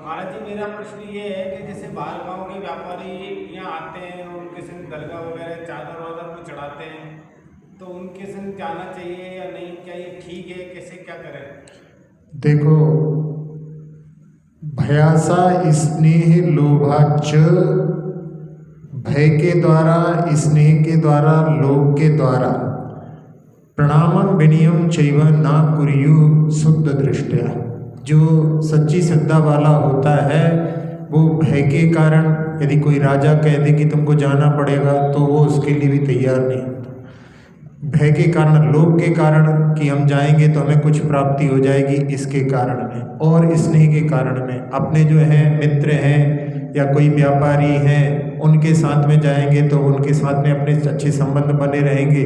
महाराज जी, मेरा प्रश्न ये है कि जैसे बाहर गांव के व्यापारी यहाँ आते हैं, उनके संग दरगाह वगैरह चादर वादर को चढ़ाते हैं, तो उनके संग जाना चाहिए या नहीं? क्या ये ठीक है? कैसे क्या करें? देखो, भयासा स्नेह लोभाच, भय के द्वारा, स्नेह के द्वारा, लोभ के द्वारा प्रणामं विनयं चैव न कुर्यु शुद्ध दृष्टया। जो सच्ची श्रद्धा वाला होता है वो भय के कारण, यदि कोई राजा कह दे कि तुमको जाना पड़ेगा तो वो उसके लिए भी तैयार नहीं होता। भय के कारण, लोभ के कारण कि हम जाएंगे तो हमें कुछ प्राप्ति हो जाएगी, इसके कारण में, और स्नेह के कारण में, अपने जो हैं मित्र हैं या कोई व्यापारी हैं उनके साथ में जाएंगे तो उनके साथ में अपने अच्छे संबंध बने रहेंगे,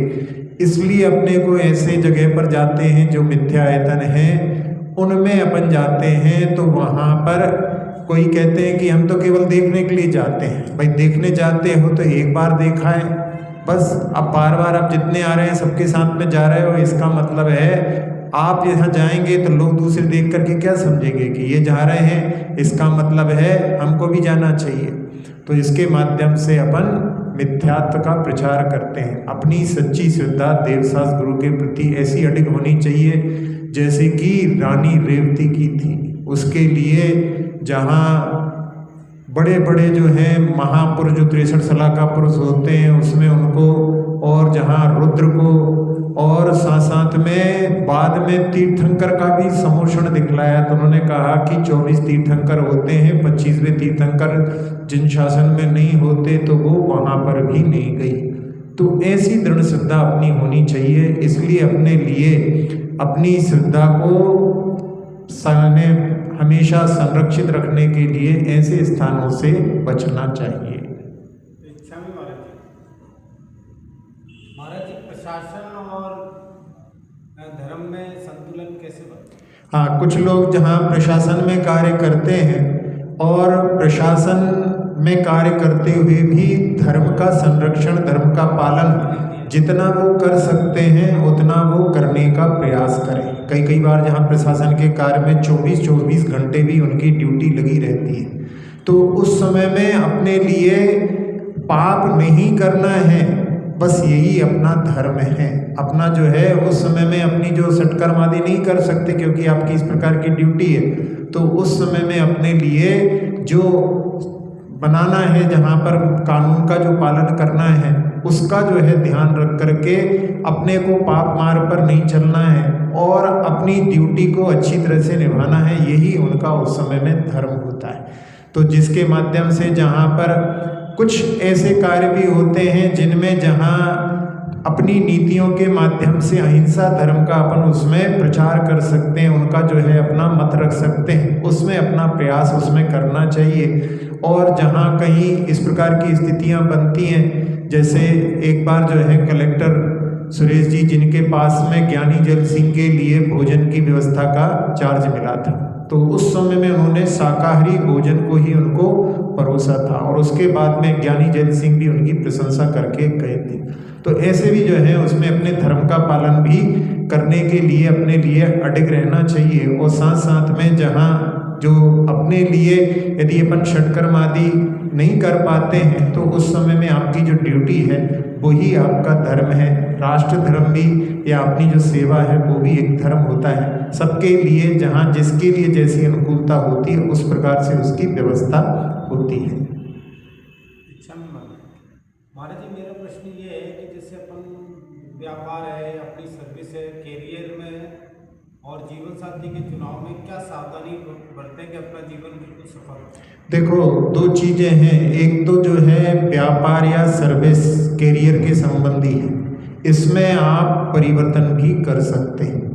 इसलिए अपने को ऐसे जगह पर जाते हैं जो मिथ्या आयतन है उनमें अपन जाते हैं। तो वहाँ पर कोई कहते हैं कि हम तो केवल देखने के लिए जाते हैं। भाई देखने जाते हो तो एक बार देखा है बस, अब बार बार आप जितने आ रहे हैं सबके साथ में जा रहे हो, इसका मतलब है आप यहाँ जाएंगे तो लोग दूसरे देख करके क्या समझेंगे कि ये जा रहे हैं, इसका मतलब है हमको भी जाना चाहिए। तो इसके माध्यम से अपन मिथ्यात्व का प्रचार करते हैं। अपनी सच्ची श्रद्धा देवशास्त्र गुरु के प्रति ऐसी अडिग होनी चाहिए जैसे कि रानी रेवती की थी। उसके लिए जहाँ बड़े बड़े जो हैं महापुरुष, जो 63 साल का पुरुष होते हैं उसमें उनको, और जहाँ रुद्र को, और साथ साथ में बाद में तीर्थंकर का भी समोषण दिखलाया। तो उन्होंने कहा कि 24 तीर्थंकर होते हैं, 25वें तीर्थंकर जिन शासन में नहीं होते तो वो वहाँ पर भी नहीं गई। तो ऐसी दृढ़ श्रद्धा अपनी होनी चाहिए। इसलिए अपने लिए अपनी श्रद्धा को हमेशा संरक्षित रखने के लिए ऐसे स्थानों से बचना चाहिए। इच्छा में महाराज जी, प्रशासन और धर्म में संतुलन कैसे बनता है? हाँ, कुछ लोग जहाँ प्रशासन में कार्य करते हैं और प्रशासन में कार्य करते हुए भी धर्म का संरक्षण, धर्म का पालन जितना वो कर सकते हैं उतना वो करने का प्रयास करें। कई बार जहाँ प्रशासन के कार्य में 24 घंटे भी उनकी ड्यूटी लगी रहती है, तो उस समय में अपने लिए पाप नहीं करना है, बस यही अपना धर्म है। अपना जो है उस समय में अपनी जो सत्कर्म आदि नहीं कर सकते क्योंकि आपकी इस प्रकार की ड्यूटी है, तो उस समय में अपने लिए जो बनाना है, जहाँ पर कानून का जो पालन करना है उसका जो है ध्यान रख करके अपने को पाप मार्ग पर नहीं चलना है और अपनी ड्यूटी को अच्छी तरह से निभाना है। यही उनका उस समय में धर्म होता है। तो जिसके माध्यम से जहाँ पर कुछ ऐसे कार्य भी होते हैं जिनमें जहाँ अपनी नीतियों के माध्यम से अहिंसा धर्म का अपन उसमें प्रचार कर सकते हैं, उनका जो है अपना मत रख सकते हैं, उसमें अपना प्रयास उसमें करना चाहिए। और जहाँ कहीं इस प्रकार की स्थितियाँ बनती हैं, जैसे एक बार जो है कलेक्टर सुरेश जी, जिनके पास में ज्ञानी जैल सिंह के लिए भोजन की व्यवस्था का चार्ज मिला था, तो उस समय में उन्होंने शाकाहारी भोजन को ही उनको परोसा था और उसके बाद में ज्ञानी जैल सिंह भी उनकी प्रशंसा करके गए थे। तो ऐसे भी जो है उसमें अपने धर्म का पालन भी करने के लिए अपने लिए अडिग रहना चाहिए। और साथ साथ में जहाँ जो अपने लिए यदि अपन षटकर्म आदि नहीं कर पाते हैं तो उस समय में आपकी जो ड्यूटी है वही आपका धर्म है। राष्ट्र धर्म भी या अपनी जो सेवा है वो भी एक धर्म होता है। सबके लिए जहाँ जिसके लिए जैसी अनुकूलता होती है उस प्रकार से उसकी व्यवस्था होती है। इच्छा में महाराज जी, मेरा प्रश्न ये है कि जैसे अपन व्यापार है, अपनी सर्विस है, कैरियर में और जीवन साथी के चुनाव में क्या सावधानी बरतें कि अपना जीवन बिल्कुल सफल हो? देखो, दो चीज़ें हैं। एक तो जो है व्यापार या सर्विस कैरियर के संबंधी है, इसमें आप परिवर्तन भी कर सकते हैं।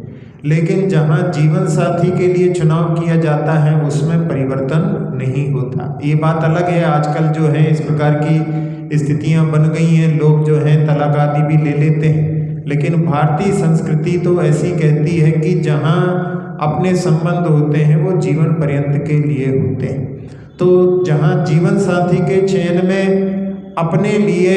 लेकिन जहाँ जीवन साथी के लिए चुनाव किया जाता है उसमें परिवर्तन नहीं होता। ये बात अलग है, आजकल जो है इस प्रकार की स्थितियाँ बन गई हैं, लोग जो हैं तलाक आदि भी ले लेते हैं। लेकिन भारतीय संस्कृति तो ऐसी कहती है कि जहाँ अपने संबंध होते हैं वो जीवन पर्यंत के लिए होते हैं। तो जहाँ जीवन साथी के चयन में अपने लिए,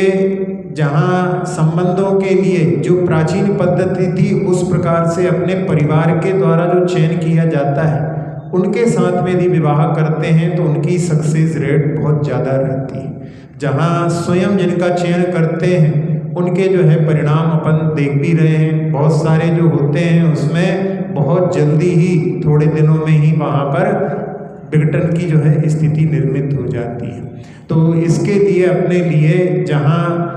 जहाँ संबंधों के लिए जो प्राचीन पद्धति थी उस प्रकार से अपने परिवार के द्वारा जो चयन किया जाता है उनके साथ में यदि विवाह करते हैं तो उनकी सक्सेस रेट बहुत ज़्यादा रहती है। जहाँ स्वयं जिनका चयन करते हैं उनके जो है परिणाम अपन देख भी रहे हैं, बहुत सारे जो होते हैं उसमें बहुत जल्दी ही थोड़े दिनों में ही वहाँ पर विघटन की जो है स्थिति निर्मित हो जाती है। तो इसके लिए अपने लिए जहाँ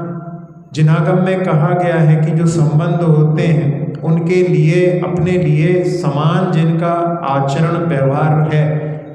जिनागम में कहा गया है कि जो संबंध होते हैं उनके लिए अपने लिए समान जिनका आचरण व्यवहार है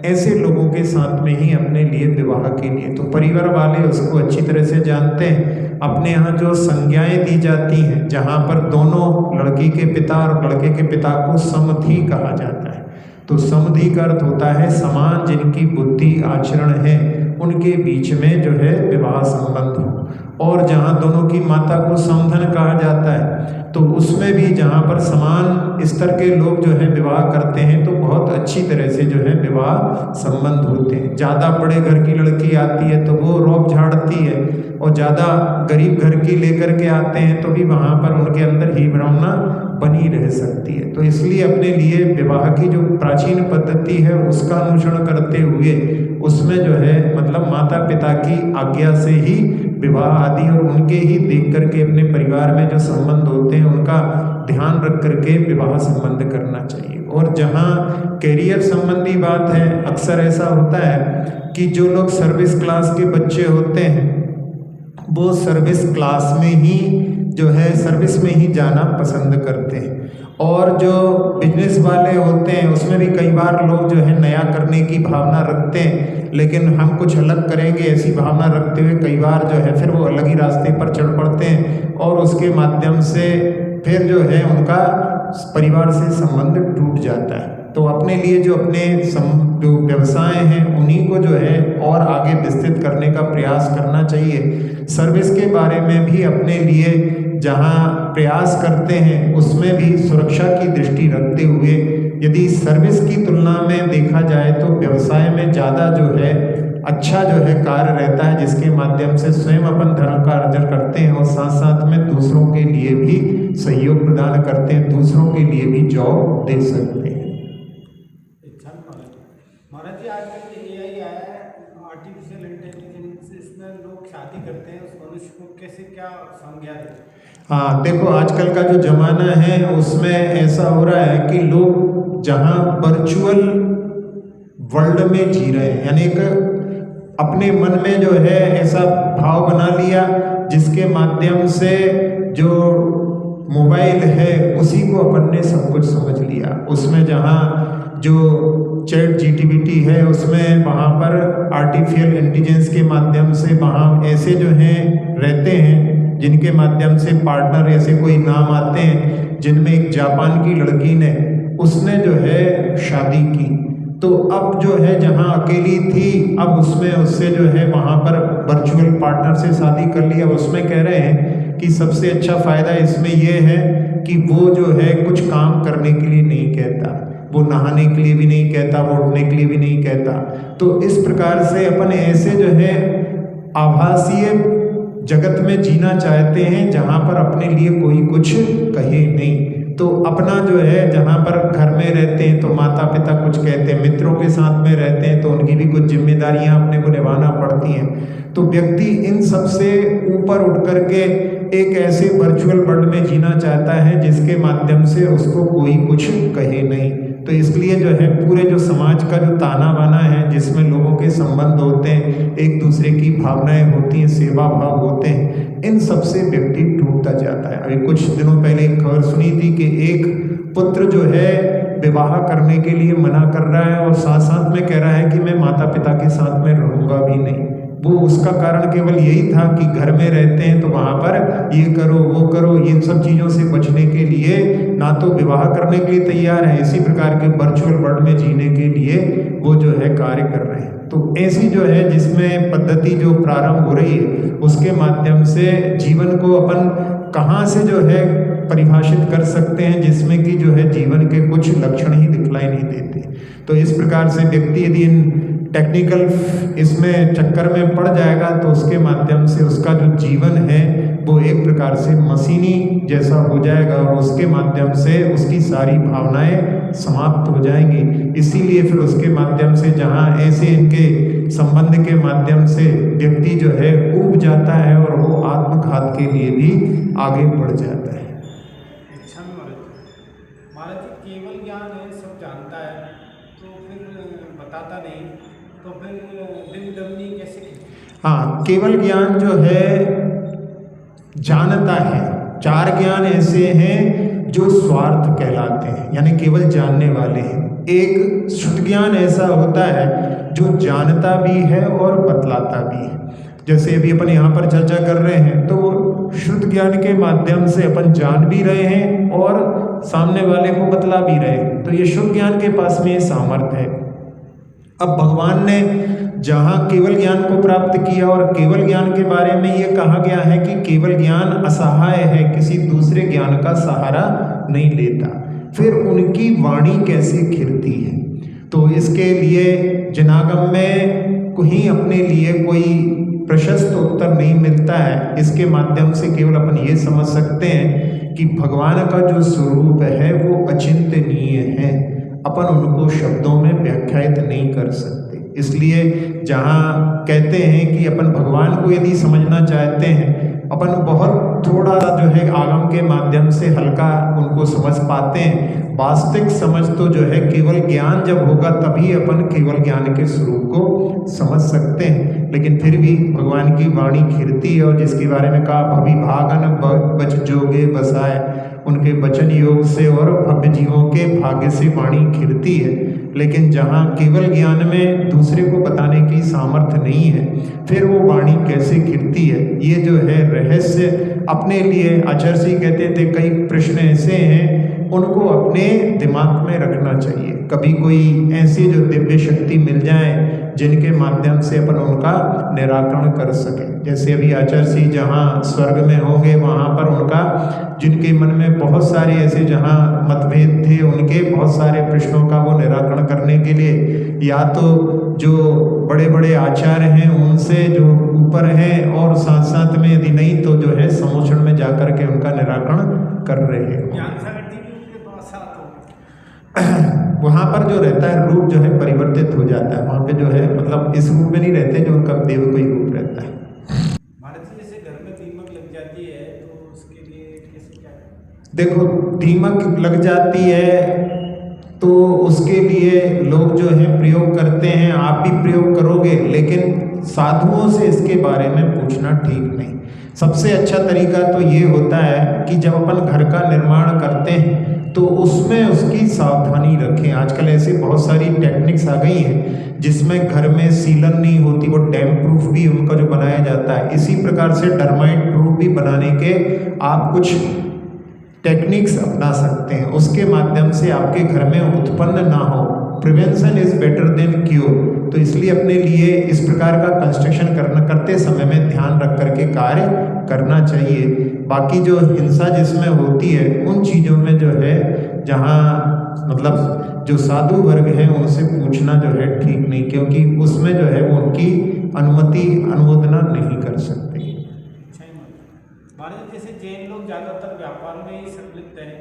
ऐसे लोगों के साथ में ही अपने लिए विवाह के लिए, तो परिवार वाले उसको अच्छी तरह से जानते हैं। अपने यहाँ जो संज्ञाएं दी जाती हैं जहाँ पर दोनों लड़की के पिता और लड़के के पिता को समधि कहा जाता है, तो समधि का अर्थ होता है समान जिनकी बुद्धि आचरण है उनके बीच में जो है विवाह संबंध हो। और जहाँ दोनों की माता को समधन कहा जाता है तो उसमें भी जहाँ पर समान स्तर के लोग जो है विवाह करते हैं तो बहुत अच्छी तरह से जो है विवाह संबंध होते हैं। ज़्यादा बड़े घर की लड़की आती है तो वो रौब झाड़ती है, और ज़्यादा गरीब घर की लेकर के आते हैं तो भी वहाँ पर उनके अंदर ही भावना बनी रह सकती है। तो इसलिए अपने लिए विवाह की जो प्राचीन पद्धति है उसका अनुसरण करते हुए उसमें जो है मतलब माता पिता की आज्ञा से ही विवाह आदि और उनके ही देख करके अपने परिवार में जो संबंध होते हैं उनका ध्यान रख करके विवाह संबंध करना चाहिए। और जहाँ कैरियर संबंधी बात है, अक्सर ऐसा होता है कि जो लोग सर्विस क्लास के बच्चे होते हैं वो सर्विस क्लास में ही जो है सर्विस में ही जाना पसंद करते हैं, और जो बिजनेस वाले होते हैं उसमें भी कई बार लोग जो है नया करने की भावना रखते हैं लेकिन हम कुछ अलग करेंगे ऐसी भावना रखते हुए कई बार जो है फिर वो अलग ही रास्ते पर चढ़ पड़ते हैं और उसके माध्यम से फिर जो है उनका परिवार से संबंध टूट जाता है। तो अपने लिए जो अपने जो व्यवसाय हैं उन्हीं को जो है और आगे विस्तृत करने का प्रयास करना चाहिए। सर्विस के बारे में भी अपने लिए जहां प्रयास करते हैं उसमें भी सुरक्षा की दृष्टि रखते हुए यदि सर्विस की तुलना में देखा जाए तो व्यवसाय में ज़्यादा जो है अच्छा जो है कार्य रहता है, जिसके माध्यम से स्वयं अपन धर्म का अर्जन करते हैं और साथ साथ में दूसरों के लिए भी सहयोग प्रदान करते हैं, दूसरों के लिए भी जॉब दे सकते हैं। महाराज जी, आजकल ये AI आया है, आर्टिफिशियल इंटेलिजेंस, इसमें लोग शादी करते हैं, उस मनुष्य को कैसे क्या संज्ञा देते हैं? हाँ देखो, आजकल का जो जमाना है उसमें ऐसा हो रहा है कि लोग जहाँ वर्चुअल वर्ल्ड में जी रहे हैं, यानी एक अपने मन में जो है ऐसा भाव बना लिया जिसके माध्यम से जो मोबाइल है उसी को अपन ने सब कुछ समझ लिया। उसमें जहाँ जो चैट जीटीपीटी है उसमें वहाँ पर आर्टिफिशियल इंटेलिजेंस के माध्यम से वहाँ ऐसे जो हैं रहते हैं जिनके माध्यम से पार्टनर ऐसे कोई नाम आते हैं, जिनमें एक जापान की लड़की ने उसने जो है शादी की, तो अब जो है जहाँ अकेली थी अब उसमें उससे जो है वहाँ पर वर्चुअल पार्टनर से शादी कर ली। अब उसमें कह रहे हैं कि सबसे अच्छा फ़ायदा इसमें ये है कि वो जो है कुछ काम करने के लिए नहीं कहता, वो नहाने के लिए भी नहीं कहता, वो उठने के लिए भी नहीं कहता। तो इस प्रकार से अपन ऐसे जो है आभासीय जगत में जीना चाहते हैं जहाँ पर अपने लिए कोई कुछ कहे नहीं। तो अपना जो है जहाँ पर घर में रहते हैं तो माता पिता कुछ कहते हैं, मित्रों के साथ में रहते हैं तो उनकी भी कुछ जिम्मेदारियाँ अपने को निभाना पड़ती हैं। तो व्यक्ति इन सब से ऊपर उठ करके एक ऐसे वर्चुअल वर्ल्ड में जीना चाहता है जिसके माध्यम से उसको कोई कुछ कहे नहीं। तो इसलिए जो है पूरे जो समाज का जो ताना बाना है जिसमें लोगों के संबंध होते हैं, एक दूसरे की भावनाएं होती हैं, सेवा भाव होते हैं, इन सब से व्यक्ति टूटता जाता है। अभी कुछ दिनों पहले एक खबर सुनी थी कि एक पुत्र जो है विवाह करने के लिए मना कर रहा है और साथ साथ में कह रहा है कि मैं माता पिता के साथ में रहूँगा भी नहीं। वो उसका कारण केवल यही था कि घर में रहते हैं तो वहाँ पर ये करो वो करो, इन सब चीज़ों से बचने के लिए ना तो विवाह करने के लिए तैयार है, इसी प्रकार के वर्चुअल वर्ल्ड में जीने के लिए वो जो है कार्य कर रहे हैं। तो ऐसी जो है जिसमें पद्धति जो प्रारंभ हो रही है उसके माध्यम से जीवन को अपन कहाँ से जो है परिभाषित कर सकते हैं जिसमें कि जो है जीवन के कुछ लक्षण ही दिखलाई नहीं देते। तो इस प्रकार से व्यक्ति यदि इन टेक्निकल इसमें चक्कर में पड़ जाएगा तो उसके माध्यम से उसका जो जीवन है वो एक प्रकार से मशीनी जैसा हो जाएगा और उसके माध्यम से उसकी सारी भावनाएं समाप्त हो जाएंगी। इसीलिए फिर उसके माध्यम से जहाँ ऐसे इनके संबंध के माध्यम से व्यक्ति जो है ऊब जाता है और वो आत्मघात के लिए भी आगे बढ़ जाता है। अच्छा महाराज जी केवल ज्ञान है, सब जानता है तो फिर बताता नहीं, तो फिर दिन दमनी कैसे? हाँ, केवल ज्ञान जो है जानता है। 4 ज्ञान ऐसे हैं जो स्वार्थ कहलाते हैं, यानी केवल जानने वाले हैं। एक शुद्ध ज्ञान ऐसा होता है जो जानता भी है और बतलाता भी है। जैसे अभी अपन यहाँ पर चर्चा कर रहे हैं तो शुद्ध ज्ञान के माध्यम से अपन जान भी रहे हैं और सामने वाले को बतला भी रहे हैं, तो ये शुद्ध ज्ञान के पास में ये सामर्थ्य है। अब भगवान ने जहाँ केवल ज्ञान को प्राप्त किया और केवल ज्ञान के बारे में ये कहा गया है कि केवल ज्ञान असहाय है, किसी दूसरे ज्ञान का सहारा नहीं लेता, फिर उनकी वाणी कैसे खिलती है? तो इसके लिए जिनागम में कहीं अपने लिए कोई प्रशस्त उत्तर नहीं मिलता है। इसके माध्यम से केवल अपन ये समझ सकते हैं कि भगवान का जो स्वरूप है वो अचिंतनीय है, अपन उनको शब्दों में व्याख्यायित नहीं कर सकते। इसलिए जहाँ कहते हैं कि अपन भगवान को यदि समझना चाहते हैं, अपन बहुत थोड़ा सा जो है आगम के माध्यम से हल्का उनको समझ पाते हैं। वास्तविक समझ तो जो है केवल ज्ञान जब होगा तभी अपन केवल ज्ञान के स्वरूप को समझ सकते हैं। लेकिन फिर भी भगवान की वाणी खिरती है, और जिसके बारे में कहा भविभागन बच जोगे बसाए, उनके वचन योग से और भव्य जीवों के भाग्य से वाणी खिरती है। लेकिन जहाँ केवल ज्ञान में दूसरे को बताने की सामर्थ्य नहीं है, फिर वो वाणी कैसे खिरती है? ये जो है रहस्य अपने लिए आचार्य जी कहते थे कई प्रश्न ऐसे हैं उनको अपने दिमाग में रखना चाहिए। कभी कोई ऐसी जो दिव्य शक्ति मिल जाए जिनके माध्यम से अपन उनका निराकरण कर सके। जैसे अभी आचार्य जी जहाँ स्वर्ग में होंगे वहाँ पर उनका जिनके मन में बहुत सारे ऐसे जहाँ मतभेद थे उनके बहुत सारे प्रश्नों का वो निराकरण करने के लिए या तो जो बड़े बड़े आचार्य हैं उनसे जो ऊपर हैं, और साथ साथ में यदि नहीं तो जो है समोषण में जाकर के उनका निराकरण कर रहे हैं। वहाँ पर जो रहता है रूप जो है परिवर्तित हो जाता है, वहाँ पे जो है मतलब इस रूप में नहीं रहते जो उनका देव कोई रूप रहता है। महाराज जी जैसे घर में दीमक लग जाती है तो उसके लिए कैसे क्या? देखो, दीमक लग जाती है तो उसके लिए लोग जो है प्रयोग करते हैं, आप भी प्रयोग करोगे, लेकिन साधुओं से इसके बारे में पूछना ठीक नहीं। सबसे अच्छा तरीका तो ये होता है कि जब अपन घर का निर्माण करते हैं तो उसमें उसकी सावधानी रखें। आजकल ऐसे बहुत सारी टेक्निक्स आ गई हैं जिसमें घर में सीलन नहीं होती, वो डैम्प प्रूफ भी उनका जो बनाया जाता है। इसी प्रकार से टर्माइट प्रूफ भी बनाने के आप कुछ टेक्निक्स अपना सकते हैं, उसके माध्यम से आपके घर में उत्पन्न ना हो। Prevention is better than cure. तो इसलिए अपने लिए इस प्रकार का कंस्ट्रक्शन करते समय में ध्यान रख करके कार्य करना चाहिए। बाकी जो हिंसा जिसमें होती है उन चीज़ों में जो है जहाँ मतलब जो साधु वर्ग हैं उनसे पूछना जो है ठीक नहीं, क्योंकि उसमें जो है वो उनकी अनुमति अनुमोदना नहीं कर सकते। महाराज जैसे जैन लोग ज़्यादातर व्यापार में ही संलिप्त हैं,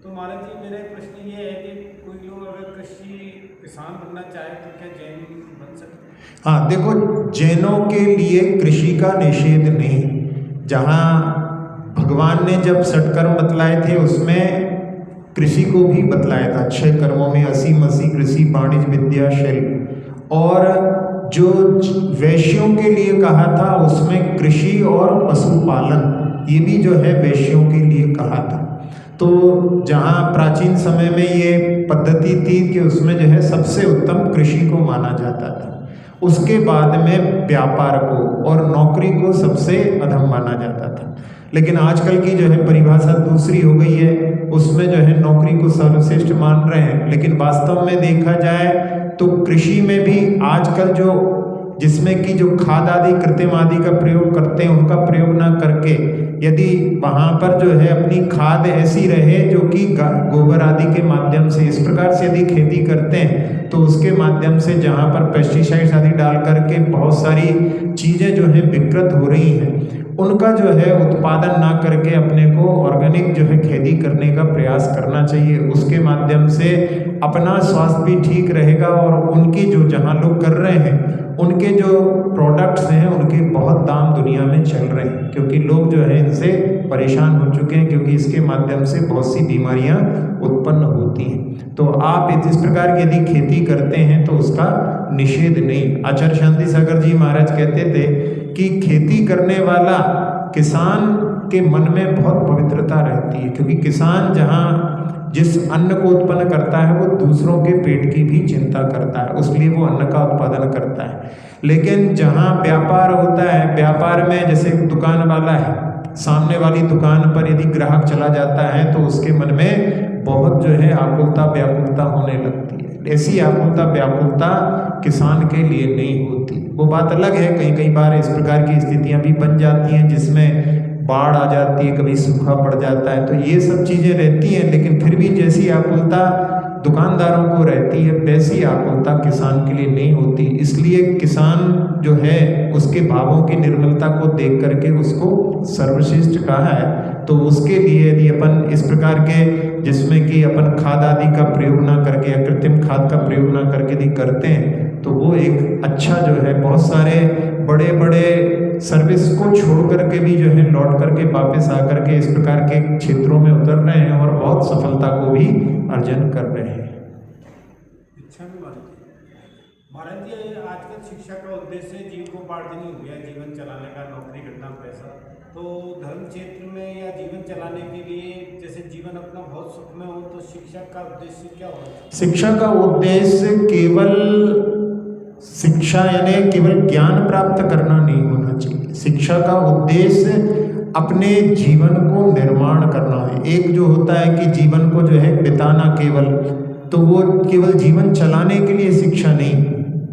तो महाराज जी मेरा प्रश्न ये है कि कोई लोग अगर कृषि किसान बनना चाहे तो क्या जैन बन सकते हैं? हाँ, देखो, जैनों के लिए कृषि का निषेध नहीं। जहाँ भगवान ने जब षटकर्म बतलाए थे उसमें कृषि को भी बतलाया था। 6 कर्मों में असी कृषि वाणिज्य विद्या शिल्प, और जो वैश्यों के लिए कहा था उसमें कृषि और पशुपालन, ये भी जो है वैश्यों के लिए कहा था। तो जहाँ प्राचीन समय में ये पद्धति थी कि उसमें जो है सबसे उत्तम कृषि को माना जाता था, उसके बाद में व्यापार को और नौकरी को सबसे अधम माना जाता था। लेकिन आजकल की जो है परिभाषा दूसरी हो गई है, उसमें जो है नौकरी को सर्वश्रेष्ठ मान रहे हैं। लेकिन वास्तव में देखा जाए तो कृषि में भी आजकल जो जिसमें कि जो खाद आदि कृत्रिम आदि का प्रयोग करते हैं उनका प्रयोग ना करके यदि वहाँ पर जो है अपनी खाद ऐसी रहे जो कि गोबर आदि के माध्यम से इस प्रकार से यदि खेती करते हैं तो उसके माध्यम से जहाँ पर पेस्टिसाइड्स आदि डाल करके बहुत सारी चीज़ें जो है विकृत हो रही हैं उनका जो है उत्पादन ना करके अपने को ऑर्गेनिक जो है खेती करने का प्रयास करना चाहिए। उसके माध्यम से अपना स्वास्थ्य भी ठीक रहेगा और उनकी जो जहाँ लोग कर रहे हैं उनके जो प्रोडक्ट्स हैं उनके बहुत दाम दुनिया में चल रहे हैं, क्योंकि लोग जो है इनसे परेशान हो चुके हैं, क्योंकि इसके माध्यम से बहुत सी बीमारियां उत्पन्न होती हैं। तो आप इस प्रकार की यदि खेती करते हैं तो उसका निषेध नहीं। आचार्य शांति सागर जी महाराज कहते थे कि खेती करने वाला किसान के मन में बहुत पवित्रता रहती है, क्योंकि किसान जहाँ जिस अन्न को उत्पन्न करता है वो दूसरों के पेट की भी चिंता करता है, उसलिए वो अन्न का उत्पादन करता है। लेकिन जहाँ व्यापार होता है, व्यापार में जैसे दुकान वाला है, सामने वाली दुकान पर यदि ग्राहक चला जाता है तो उसके मन में बहुत जो है आकुलता व्याकुलता होने लगती है। ऐसी आकुलता व्याकुलता किसान के लिए नहीं होती। वो बात अलग है, कई बार इस प्रकार की स्थितियां भी बन जाती हैं जिसमें बाढ़ आ जाती है, कभी सूखा पड़ जाता है, तो ये सब चीज़ें रहती हैं। लेकिन फिर भी जैसी आकुलता दुकानदारों को रहती है वैसी आकुलता किसान के लिए नहीं होती। इसलिए किसान जो है उसके भावों की निर्मलता को देख करके उसको सर्वश्रेष्ठ कहा है। तो उसके लिए यदि अपन इस प्रकार के जिसमें कि अपन खाद आदि का प्रयोग ना करके या कृत्रिम खाद का प्रयोग ना करके यदि करते हैं तो वो एक अच्छा जो है, बहुत सारे बड़े बड़े सर्विस को छोड़ करके भी जो है लौट करके वापस आकर के इस प्रकार के क्षेत्रों में उतर रहे हैं और बहुत सफलता को भी अर्जन कर रहे हैं। अच्छा महाराज जी, आजकल शिक्षा का उद्देश्य जीविकोपार्जन ही हो गया, जीवन चलाने का, नौकरी करना, पैसा। तो धर्म क्षेत्र में या जीवन चलाने के लिए जैसे जीवन अपना बहुत सुखमय हो तो शिक्षा का उद्देश्य क्या होगा? शिक्षा का उद्देश्य केवल शिक्षा यानी केवल ज्ञान प्राप्त करना नहीं होना चाहिए। शिक्षा का उद्देश्य अपने जीवन को निर्माण करना है। एक जो होता है कि जीवन को जो है बिताना केवल, तो वो केवल जीवन चलाने के लिए शिक्षा नहीं,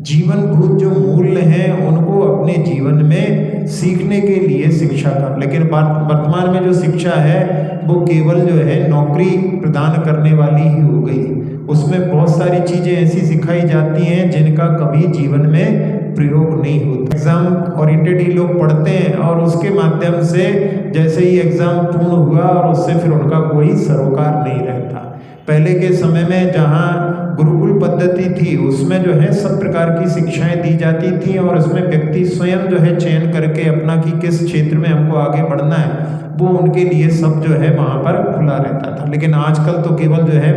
जीवन भूत जो मूल्य हैं उनको अपने जीवन में सीखने के लिए शिक्षा का। लेकिन वर्तमान में जो शिक्षा है वो केवल जो है नौकरी प्रदान करने वाली ही हो गई। उसमें बहुत सारी चीज़ें ऐसी सिखाई जाती हैं जिनका कभी जीवन में प्रयोग नहीं होता। एग्ज़ाम ओरिएंटेड ही लोग पढ़ते हैं और उसके माध्यम से जैसे ही एग्ज़ाम पूर्ण हुआ और उससे फिर उनका कोई सरोकार नहीं रहता। पहले के समय में जहाँ गुरुकुल पद्धति थी उसमें जो है सब प्रकार की शिक्षाएं दी जाती थी और उसमें व्यक्ति स्वयं जो है चयन करके अपना कि किस क्षेत्र में हमको आगे बढ़ना है वो उनके लिए सब जो है वहाँ पर खुला रहता था। लेकिन आजकल तो केवल जो है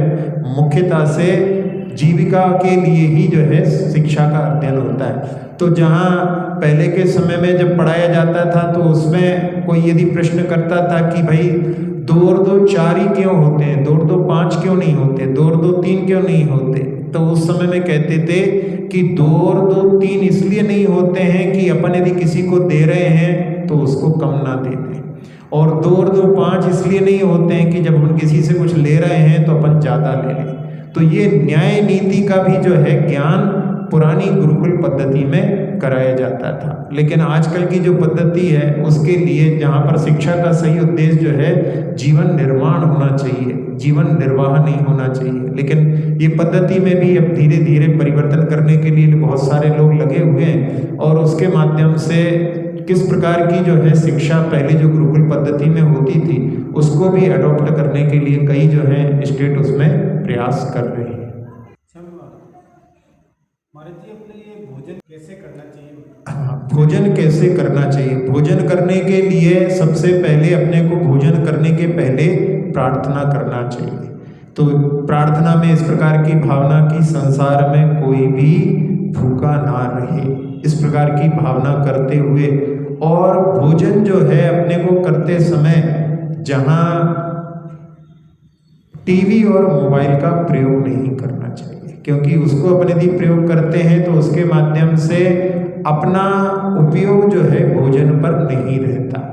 मुख्यतः से जीविका के लिए ही जो है शिक्षा का अध्ययन होता है। तो जहाँ पहले के समय में जब पढ़ाया जाता था तो उसमें कोई यदि प्रश्न करता था कि भाई 2 और 2 4 ही क्यों होते हैं, 2 और 2 5 क्यों नहीं होते, 2 और 2 3 क्यों नहीं होते, तो उस समय में कहते थे कि 2 और 2 3 इसलिए नहीं होते हैं कि अपन यदि किसी को दे रहे हैं तो उसको कम ना दे दें, और 2 और 2 5 इसलिए नहीं होते हैं कि जब हम किसी से कुछ ले रहे हैं तो अपन ज़्यादा ले लें। तो ये न्याय नीति का भी जो है ज्ञान पुरानी गुरुकुल पद्धति में कराया जाता था। लेकिन आजकल की जो पद्धति है उसके लिए जहाँ पर शिक्षा का सही उद्देश्य जो है जीवन निर्माण होना चाहिए, जीवन निर्वाह नहीं होना चाहिए। लेकिन ये पद्धति में भी अब धीरे धीरे परिवर्तन करने के लिए बहुत सारे लोग लगे हुए हैं और उसके माध्यम से किस प्रकार की जो है शिक्षा पहले जो गुरुकुल पद्धति में होती थी उसको भी अडॉप्ट करने के लिए कई जो है स्टेट उसमें प्रयास कर रहे हैं। महाराज जी, अपने ये भोजन कैसे करना चाहिए? हाँ, भोजन कैसे करना चाहिए? भोजन करने के लिए सबसे पहले अपने को भोजन करने के पहले प्रार्थना करना चाहिए। तो प्रार्थना में इस प्रकार की भावना कि संसार में कोई भी भूखा ना रहे, इस प्रकार की भावना करते हुए, और भोजन जो है अपने को करते समय जहाँ टीवी और मोबाइल का प्रयोग नहीं करना चाहिए, क्योंकि उसको अपन यदि प्रयोग करते हैं तो उसके माध्यम से अपना उपयोग जो है भोजन पर नहीं रहता।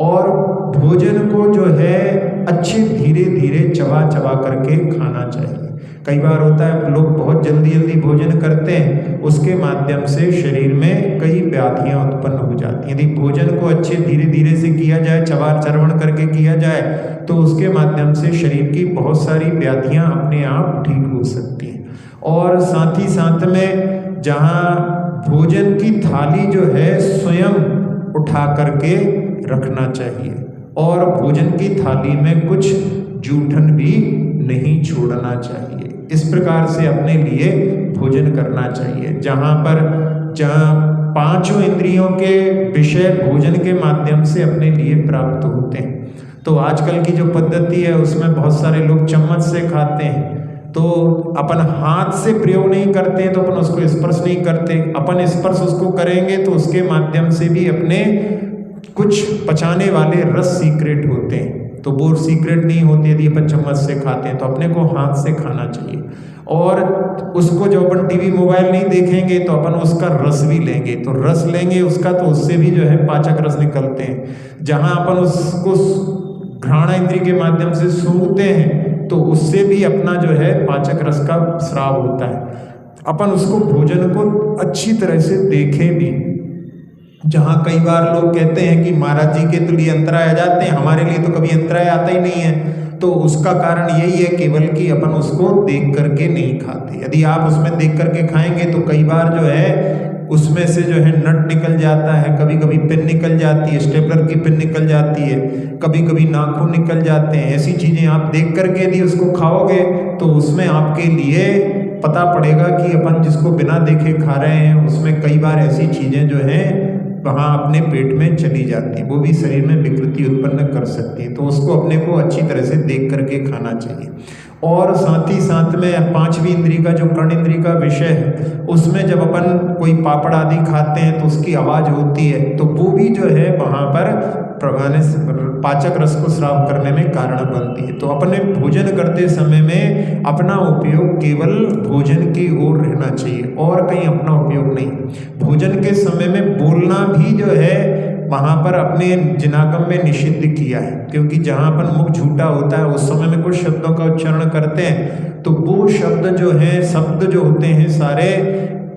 और भोजन को जो है अच्छे धीरे धीरे चबा चबा करके खाना चाहिए। कई बार होता है लोग बहुत जल्दी जल्दी भोजन करते हैं, उसके माध्यम से शरीर में कई व्याधियां उत्पन्न हो जाती हैं। यदि भोजन को अच्छे धीरे धीरे से किया जाए, चबार चरवण करके किया जाए, तो उसके माध्यम से शरीर की बहुत सारी व्याधियां अपने आप ठीक हो सकती हैं। और साथ ही साथ में जहाँ भोजन की थाली जो है स्वयं उठा करके रखना चाहिए और भोजन की थाली में कुछ जूठन भी नहीं छोड़ना चाहिए। इस प्रकार से अपने लिए भोजन करना चाहिए। जहाँ पांचों इंद्रियों के विषय भोजन के माध्यम से अपने लिए प्राप्त होते हैं। तो आजकल की जो पद्धति है उसमें बहुत सारे लोग चम्मच से खाते हैं, तो अपन हाथ से प्रयोग नहीं करते हैं तो अपन उसको स्पर्श नहीं करते। अपन स्पर्श उसको करेंगे तो उसके माध्यम से भी अपने कुछ पचाने वाले रस सीक्रेट होते हैं, तो वो सीक्रेट नहीं होती यदि अपन चम्मच से खाते हैं। तो अपने को हाथ से खाना चाहिए और उसको जब अपन टीवी मोबाइल नहीं देखेंगे तो अपन उसका रस भी लेंगे, तो रस लेंगे उसका तो उससे भी जो है पाचक रस निकलते हैं। जहाँ अपन उसको घ्राण इंद्रिय के माध्यम से सूंघते हैं तो उससे भी अपना जो है पाचक रस का स्राव होता है। अपन उसको भोजन को अच्छी तरह से देखें भी। जहाँ कई बार लोग कहते हैं कि महाराज जी के तो लिए अंतराय आ जाते हैं, हमारे लिए तो कभी अंतराय आता ही नहीं है, तो उसका कारण यही है केवल कि अपन उसको देख करके नहीं खाते। यदि आप उसमें देख करके खाएंगे तो कई बार जो है उसमें से जो है नट निकल जाता है, कभी कभी पिन निकल जाती है, स्टेपलर की पिन निकल जाती है, कभी कभी नाखून निकल जाते हैं। ऐसी चीज़ें आप देख करके यदि उसको खाओगे तो उसमें आपके लिए पता पड़ेगा कि अपन जिसको बिना देखे खा रहे हैं उसमें कई बार ऐसी चीज़ें जो हैं वहाँ अपने पेट में चली जाती हैं, वो भी शरीर में विकृति उत्पन्न कर सकती हैं। तो उसको अपने को अच्छी तरह से देख करके खाना चाहिए। और साथ ही साथ में पांचवी इंद्री का जो कर्ण इंद्री का विषय है उसमें जब अपन कोई पापड़ आदि खाते हैं तो उसकी आवाज़ होती है, तो वो भी जो है वहाँ पर पाचक रस को स्राव करने में कारण बनती है। तो अपने भोजन करते समय में अपना उपयोग केवल भोजन की ओर रहना चाहिए और कहीं अपना उपयोग नहीं। भोजन के समय में बोलना भी जो है वहाँ पर अपने जिनागम में निषिद्ध किया है, क्योंकि जहाँ अपन मुख झूठा होता है उस समय में कुछ शब्दों का उच्चारण करते हैं तो वो शब्द जो हैं, शब्द जो होते हैं सारे,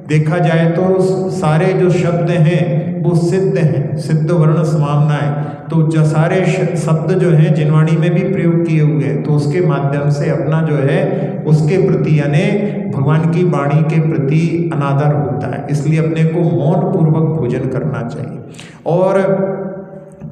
देखा जाए तो सारे जो शब्द हैं वो सिद्ध हैं, सिद्ध वर्ण समामना है। तो जो सारे शब्द जो हैं जिनवाणी में भी प्रयोग किए हुए हैं, तो उसके माध्यम से अपना जो है उसके प्रति यानी भगवान की वाणी के प्रति अनादर होता है। इसलिए अपने को मौन पूर्वक भोजन करना चाहिए। और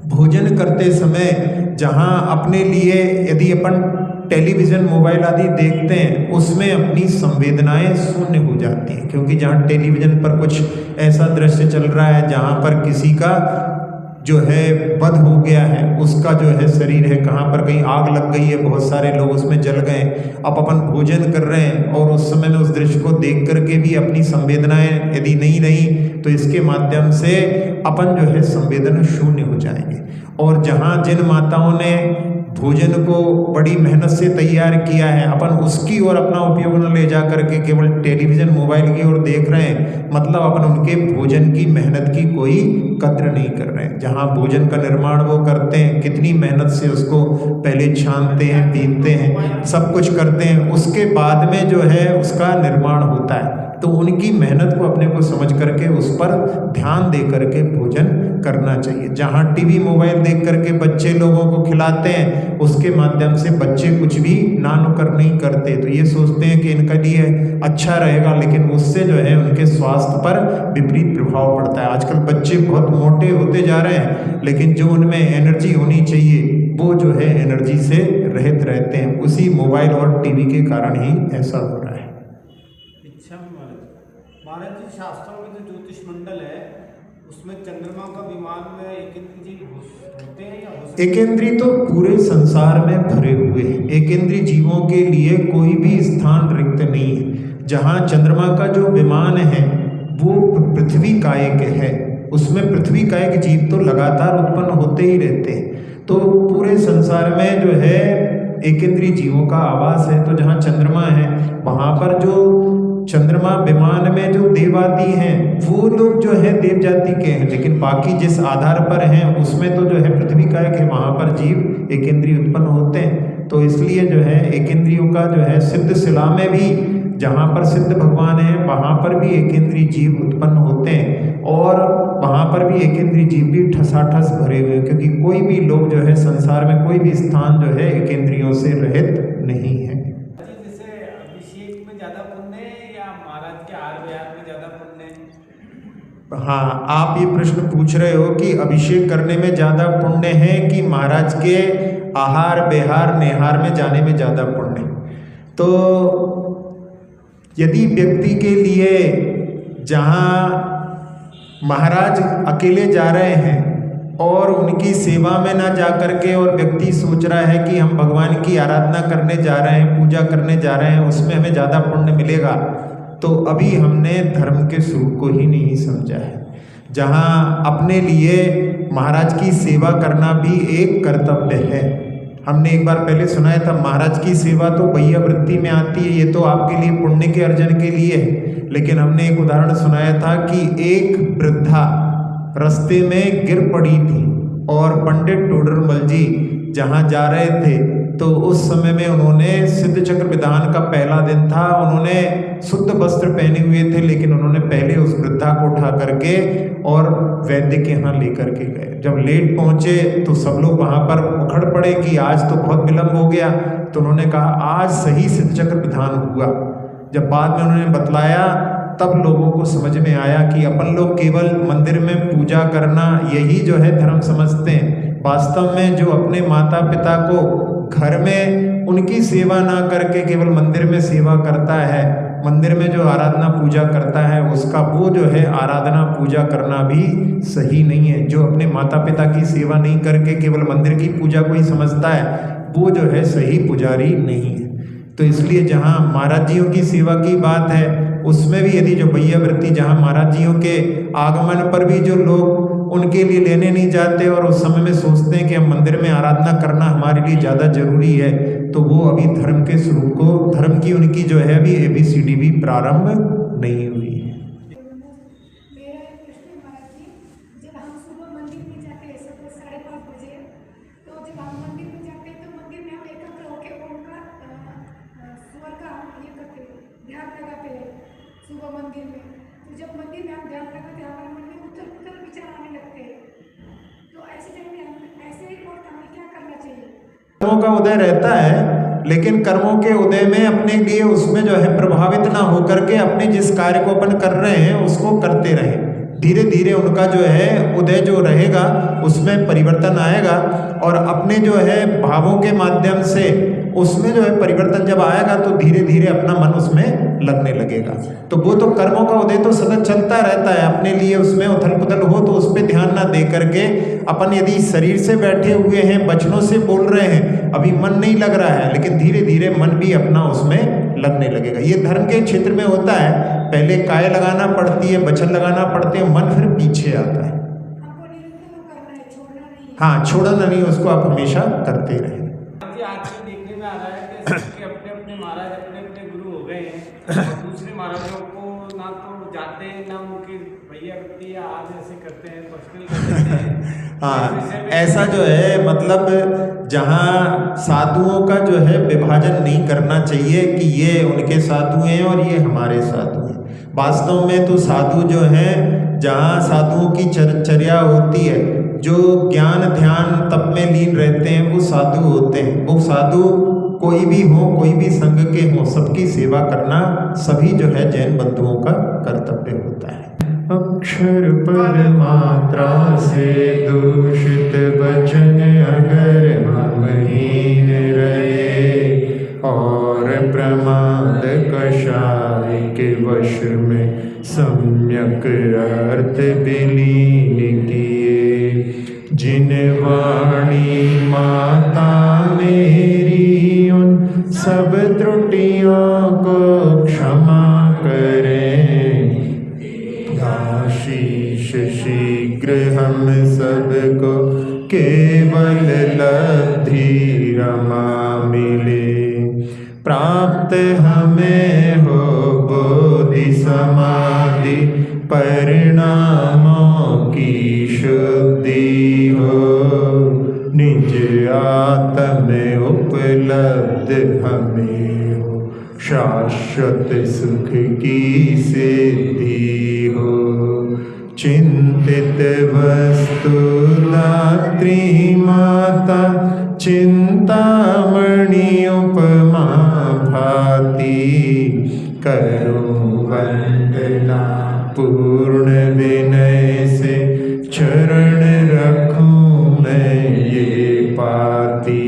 भोजन करते समय जहाँ अपने लिए यदि अपन टेलीविज़न मोबाइल आदि देखते हैं उसमें अपनी संवेदनाएं शून्य हो जाती हैं, क्योंकि जहाँ टेलीविज़न पर कुछ ऐसा दृश्य चल रहा है जहाँ पर किसी का जो है वध हो गया है, उसका जो है शरीर है कहाँ पर कहीं आग लग गई है, बहुत सारे लोग उसमें जल गए। अब अपन भोजन कर रहे हैं और उस समय में उस दृश्य को देख करके भी अपनी संवेदनाएं यदि नहीं रही तो इसके माध्यम से अपन जो है संवेदना शून्य हो जाएंगे। और जहाँ जिन माताओं ने भोजन को बड़ी मेहनत से तैयार किया है, अपन उसकी ओर अपना उपयोग न ले जा करके केवल टेलीविज़न मोबाइल की ओर देख रहे हैं, मतलब अपन उनके भोजन की मेहनत की कोई कद्र नहीं कर रहे हैं। जहाँ भोजन का निर्माण वो करते हैं, कितनी मेहनत से उसको पहले छानते हैं, बीनते हैं, सब कुछ करते हैं, उसके बाद में जो है उसका निर्माण होता है। तो उनकी मेहनत को अपने को समझ करके उस पर ध्यान दे करके भोजन करना चाहिए। जहाँ टीवी मोबाइल देख करके बच्चे लोगों को खिलाते हैं उसके माध्यम से बच्चे कुछ भी नानुकर नहीं करते, तो ये सोचते हैं कि इनका लिए अच्छा रहेगा, लेकिन उससे जो है उनके स्वास्थ्य पर विपरीत प्रभाव पड़ता है। आजकल बच्चे बहुत मोटे होते जा रहे हैं, लेकिन जो उनमें एनर्जी होनी चाहिए वो जो है एनर्जी से रहित रहते हैं। उसी मोबाइल और टीवी के कारण ही ऐसा हो रहा है। महाराज जी, शास्त्रों में जो ज्योतिष मंडल है उसमें चंद्रमा का विमान में एकेंद्रीय जीव होते हैं या हो सकते हैं? एकेंद्रीय तो पूरे संसार में भरे हुए हैं। एकेंद्रीय जीवों के लिए कोई भी स्थान रिक्त नहीं है। जहाँ चंद्रमा का जो विमान है वो पृथ्वी काय के है, उसमें पृथ्वी काय के जीव तो लगातार उत्पन्न होते ही रहते हैं। तो पूरे संसार में जो है एकेंद्रीय जीवों का आवास है। तो जहाँ चंद्रमा है वहाँ पर जो चंद्रमा विमान में जो देवादि हैं वो लोग जो है देव जाति के हैं, लेकिन बाकी जिस आधार पर हैं उसमें तो जो है पृथ्वी का है, वहाँ पर जीव एकेंद्रीय उत्पन्न होते हैं। तो इसलिए जो है एकेंद्रियों का जो है सिद्ध शिला में भी जहाँ पर सिद्ध भगवान है वहाँ पर भी एकेंद्रीय जीव उत्पन्न होते हैं, और वहाँ पर भी एकेंद्रीय जीव भी ठसाठस भरे हुए, क्योंकि कोई भी लोग जो है संसार में कोई भी स्थान जो है एकेंद्रियों से रहित नहीं है। हाँ, आप ये प्रश्न पूछ रहे हो कि अभिषेक करने में ज़्यादा पुण्य है कि महाराज के आहार विहार नेहार में जाने में ज़्यादा पुण्य है। तो यदि व्यक्ति के लिए जहाँ महाराज अकेले जा रहे हैं और उनकी सेवा में ना जा करके और व्यक्ति सोच रहा है कि हम भगवान की आराधना करने जा रहे हैं, पूजा करने जा रहे हैं, उसमें हमें ज़्यादा पुण्य मिलेगा, तो अभी हमने धर्म के स्वरूप को ही नहीं समझा है। जहाँ अपने लिए महाराज की सेवा करना भी एक कर्तव्य है। हमने एक बार पहले सुनाया था, महाराज की सेवा तो भैया वृत्ति में आती है, ये तो आपके लिए पुण्य के अर्जन के लिए है। लेकिन हमने एक उदाहरण सुनाया था कि एक वृद्धा रास्ते में गिर पड़ी थी और पंडित टोडरमल जी जहाँ जा रहे थे तो उस समय में उन्होंने सिद्ध चक्र विधान का पहला दिन था, उन्होंने शुद्ध वस्त्र पहने हुए थे, लेकिन उन्होंने पहले उस वृद्धा को उठा करके और वैद्य के यहाँ लेकर के गए। जब लेट पहुँचे तो सब लोग वहाँ पर उखड़ पड़े कि आज तो बहुत विलम्ब हो गया। तो उन्होंने कहा आज सही सिद्ध चक्र विधान हुआ। जब बाद में उन्होंने बतलाया तब लोगों को समझ में आया कि अपन लोग केवल मंदिर में पूजा करना यही जो है धर्म समझते हैं। वास्तव में जो अपने माता पिता को घर में उनकी सेवा ना करके केवल मंदिर में सेवा करता है, मंदिर में जो आराधना पूजा करता है, उसका वो जो है आराधना पूजा करना भी सही नहीं है। जो अपने माता पिता की सेवा नहीं करके केवल मंदिर की पूजा को ही समझता है, वो जो है सही पुजारी नहीं है। तो इसलिए जहाँ महाराज जियों की सेवा की बात है, उसमें भी यदि जो भैया वृत्ति जहाँ महाराज जियों के आगमन पर भी जो लोग उनके लिए लेने नहीं जाते और उस समय में सोचते हैं कि हम मंदिर में आराधना करना हमारे लिए ज़्यादा जरूरी है, तो वो अभी धर्म के स्वरूप को, धर्म की उनकी जो है अभी ABCD भी प्रारंभ नहीं हुई है। मेरा एक प्रश्न है महाराज जी, जब हम सुबह मंदिर में जाते हैं सुबह 5:30 बजे, तो जब हम मंदिर में जाते हैं तो मंदिर में हम एकत्र होकर उनका स्वर का हम ये करते हैं, ध्यान लगाते हैं सुबह मंदिर में। तो जब मंदिर में हम ध्यान लगाते हैं हमारे मन में उथल पुथल विचार आने लगते हैं, तो ऐसे टाइम में हम ऐसे ही वक्त हमें क्या करना चाहिए? कर्मों का उदय रहता है, लेकिन कर्मों के उदय में अपने लिए उसमें जो है प्रभावित ना होकर के अपने जिस कार्य को अपन कर रहे हैं उसको करते रहें। धीरे धीरे उनका जो है उदय जो रहेगा उसमें परिवर्तन आएगा और अपने जो है भावों के माध्यम से उसमें जो है परिवर्तन जब आएगा तो धीरे धीरे अपना मन उसमें लगने लगेगा। तो वो तो कर्मों का उदय तो सतत चलता रहता है। अपने लिए उसमें उथल पुथल हो तो उस पर ध्यान ना दे करके अपन यदि शरीर से बैठे हुए हैं, वचनों से बोल रहे हैं, अभी मन नहीं लग रहा है, लेकिन धीरे धीरे मन भी अपना उसमें लगने लगेगा। ये धर्म के क्षेत्र में होता है, पहले काय लगाना पड़ती है, वचन लगाना पड़ते हैं, मन फिर पीछे आता है। हाँ, छोड़ना नहीं, उसको आप हमेशा करते रहें। आज देखने में आ रहा है कि सबके अपने अपने महाराज अपने अपने गुरु हो गए हैं और दूसरे महाराजों को ना तो जाते हैं ना उनकी भैया करती है, आज ऐसे करते हैं, पर्सनल करते हैं। हाँ, ऐसा जो है मतलब जहाँ साधुओं का जो है विभाजन नहीं करना चाहिए कि ये उनके साधु हैं और ये हमारे साधु हैं। वास्तव में तो साधु जो है, जहाँ साधुओं की चर्या होती है, जो ज्ञान ध्यान तप में लीन रहते हैं, वो साधु होते हैं। वो साधु कोई भी हो, कोई भी संघ के हो, सबकी सेवा करना सभी जो है जैन बंधुओं का कर्तव्य होता है। अक्षर पर मात्रा से दूषित वचन अगर हमहीन रहे और प्रमाद कषाय के वश में सम्यक अर्थ विलीन किए, जिन वाणी माता मेरी उन सब त्रुटियों को क्षमा करें, आशीष शीघ्र हम सबको केवल लब्धि रमा मिले, प्राप्त हमें हो बोधि समाधि परिणामों की शुद्धि हो, निज आत्म उपलब्ध हमें हो, शाश्वत सुख की सिद्धि हो, चिंतित वस्तु दात्री माता चिंतामणि उपमा भाति, करो वंदना पूर्ण विनय से चरण रखूं मैं ये पाती।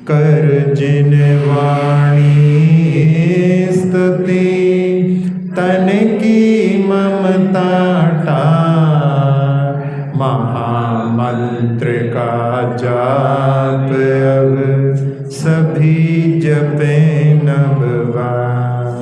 कर जिन वाणी स्तुति तन की ममता टार, महामंत्र का जाप अब सभी जपे नव बार।